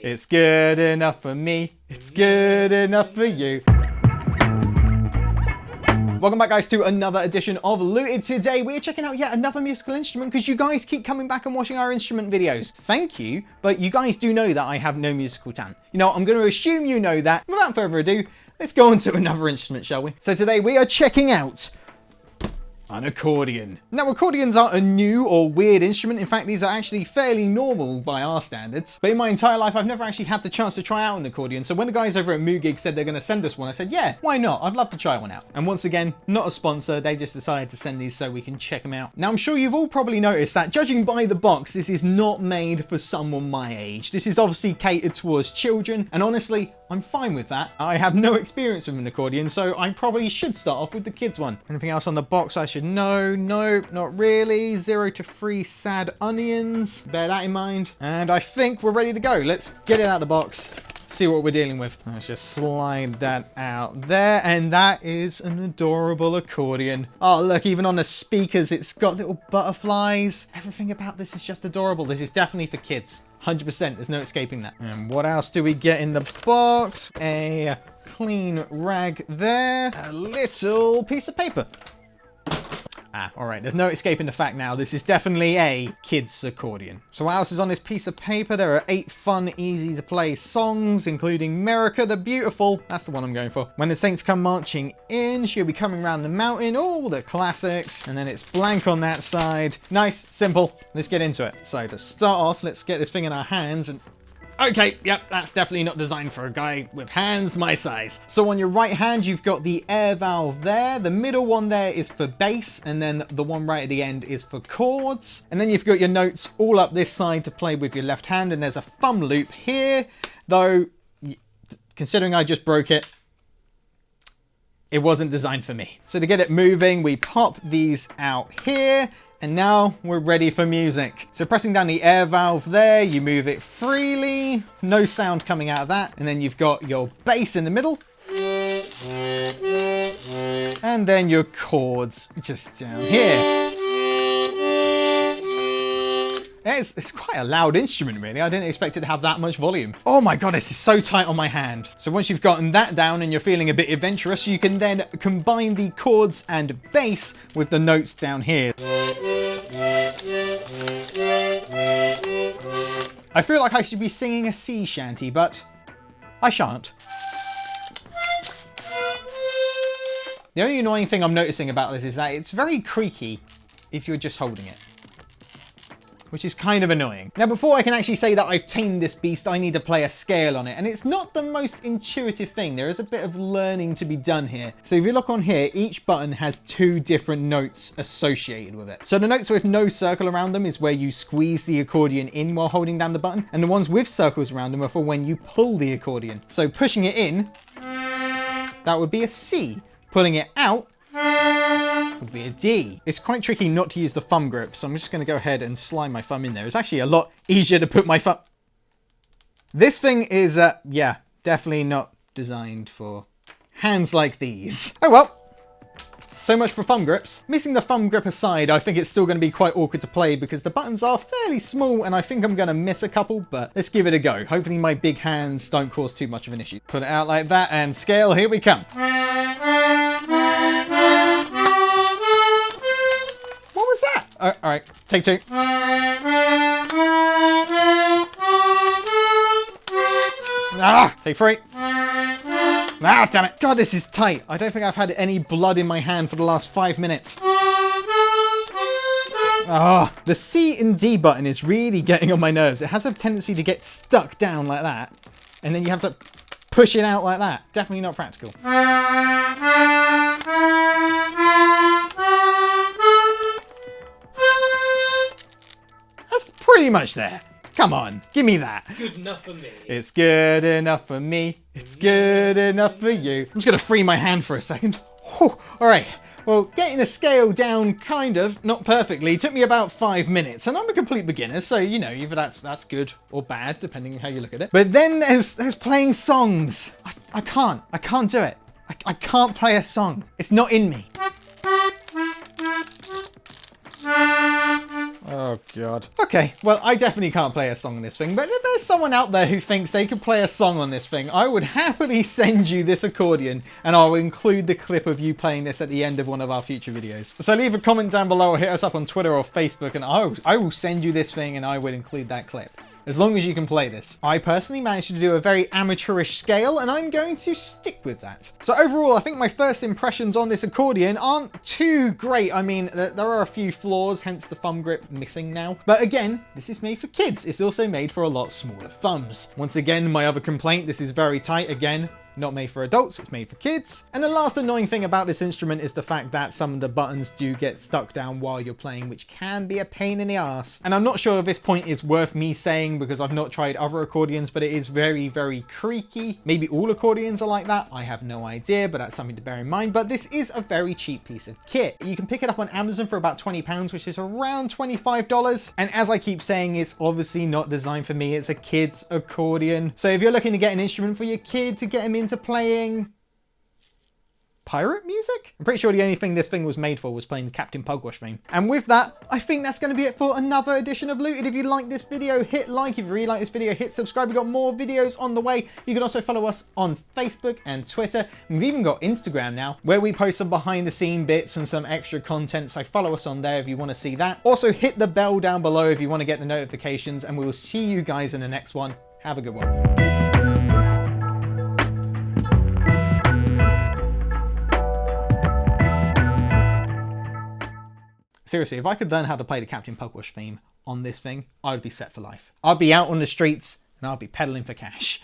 It's good enough for me. It's good enough for you. Welcome back, guys, to another edition of Looted. Today we're checking out yet another musical instrument because you guys keep coming back and watching our instrument videos. Thank you, but you guys do know that I have no musical talent. You know, I'm going to assume you know that. Without further ado, let's go on to another instrument, shall we? So today we are checking out an accordion. Now, accordions aren't a new or weird instrument. In fact, these are actually fairly normal by our standards. But in my entire life, I've never actually had the chance to try out an accordion. So when the guys over at Mugig said they're going to send us one, I said, yeah, why not? I'd love to try one out. And once again, not a sponsor. They just decided to send these so we can check them out. Now, I'm sure you've all probably noticed that judging by the box, this is not made for someone my age. This is obviously catered towards children. And honestly, I'm fine with that. I have no experience with an accordion, so I probably should start off with the kids one. Anything else on the box I should know? Nope, not really. 0 to 3 sad onions. Bear that in mind. And I think we're ready to go. Let's get it out of the box. See what we're dealing with. Let's just slide that out there. And that is an adorable accordion. Oh, look, even on the speakers, it's got little butterflies. Everything about this is just adorable. This is definitely for kids. 100%, there's no escaping that. And what else do we get in the box? A clean rag there. A little piece of paper. All right, there's no escaping the fact now. This is definitely a kid's accordion. So what else is on this piece of paper? There are 8 fun, easy to play songs, including America the Beautiful. That's the one I'm going for. When the Saints come marching in, she'll be coming round the mountain. All the classics. And then it's blank on that side. Nice, simple. Let's get into it. So to start off, let's get this thing in our hands and... Okay, yep, that's definitely not designed for a guy with hands my size. So on your right hand, you've got the air valve there. The middle one there is for bass, and then the one right at the end is for chords. And then you've got your notes all up this side to play with your left hand, and there's a thumb loop here. Though, considering I just broke it, it wasn't designed for me. So to get it moving, we pop these out here. And now we're ready for music. So pressing down the air valve there, you move it freely. No sound coming out of that. And then you've got your bass in the middle. And then your chords just down here. It's quite a loud instrument, really. I didn't expect it to have that much volume. Oh my god, this is so tight on my hand. So once you've gotten that down and you're feeling a bit adventurous, you can then combine the chords and bass with the notes down here. I feel like I should be singing a sea shanty, but I shan't. The only annoying thing I'm noticing about this is that it's very creaky if you're just holding it, which is kind of annoying. Now, before I can actually say that I've tamed this beast, I need to play a scale on it. And it's not the most intuitive thing. There is a bit of learning to be done here. So if you look on here, each button has 2 different notes associated with it. So the notes with no circle around them is where you squeeze the accordion in while holding down the button. And the ones with circles around them are for when you pull the accordion. So pushing it in, that would be a C. Pulling it out would be a D. It's quite tricky not to use the thumb grip, so I'm just going to go ahead and slide my thumb in there. It's actually a lot easier to put my thumb... This thing is, yeah, definitely not designed for hands like these. Oh well. So much for thumb grips. Missing the thumb grip aside, I think it's still going to be quite awkward to play because the buttons are fairly small and I think I'm going to miss a couple, but let's give it a go. Hopefully my big hands don't cause too much of an issue. Put it out like that and scale, here we come. What was that? All right, take 2. Take 3. Damn it. God, this is tight. I don't think I've had any blood in my hand for the last 5 minutes. The C and D button is really getting on my nerves. It has a tendency to get stuck down like that. And then you have to push it out like that. Definitely not practical. That's pretty much there. Come on, give me that. Good enough for me. It's good enough for me. It's good enough for you. I'm just going to free my hand for a second. Whew. All right. Well, getting the scale down kind of, not perfectly, took me about 5 minutes. And I'm a complete beginner, so, you know, either that's good or bad, depending on how you look at it. But then there's playing songs. I can't do it. I can't play a song. It's not in me. Oh, God. Okay, well, I definitely can't play a song on this thing, but if there's someone out there who thinks they could play a song on this thing, I would happily send you this accordion, and I'll include the clip of you playing this at the end of one of our future videos. So leave a comment down below or hit us up on Twitter or Facebook, and I will send you this thing and I will include that clip. As long as you can play this. I personally managed to do a very amateurish scale, and I'm going to stick with that. So overall, I think my first impressions on this accordion aren't too great. I mean, there are a few flaws, hence the thumb grip missing now. But again, this is made for kids. It's also made for a lot smaller thumbs. Once again, my other complaint, this is very tight. Again, not made for adults, it's made for kids. And the last annoying thing about this instrument is the fact that some of the buttons do get stuck down while you're playing, which can be a pain in the ass. And I'm not sure if this point is worth me saying because I've not tried other accordions, but it is very, very creaky. Maybe all accordions are like that, I have no idea, but that's something to bear in mind. But this is a very cheap piece of kit. You can pick it up on Amazon for about £20, which is around $25. And as I keep saying, it's obviously not designed for me, it's a kid's accordion. So if you're looking to get an instrument for your kid to get him into playing pirate music? I'm pretty sure the only thing this thing was made for was playing the Captain Pugwash theme. And with that, I think that's going to be it for another edition of Looted. If you like this video, hit like. If you really like this video, hit subscribe. We've got more videos on the way. You can also follow us on Facebook and Twitter. And we've even got Instagram now, where we post some behind the scene bits and some extra content. So follow us on there if you want to see that. Also hit the bell down below if you want to get the notifications. And we will see you guys in the next one. Have a good one. Seriously, if I could learn how to play the Captain Pugwash theme on this thing, I would be set for life. I'd be out on the streets and I'd be pedaling for cash.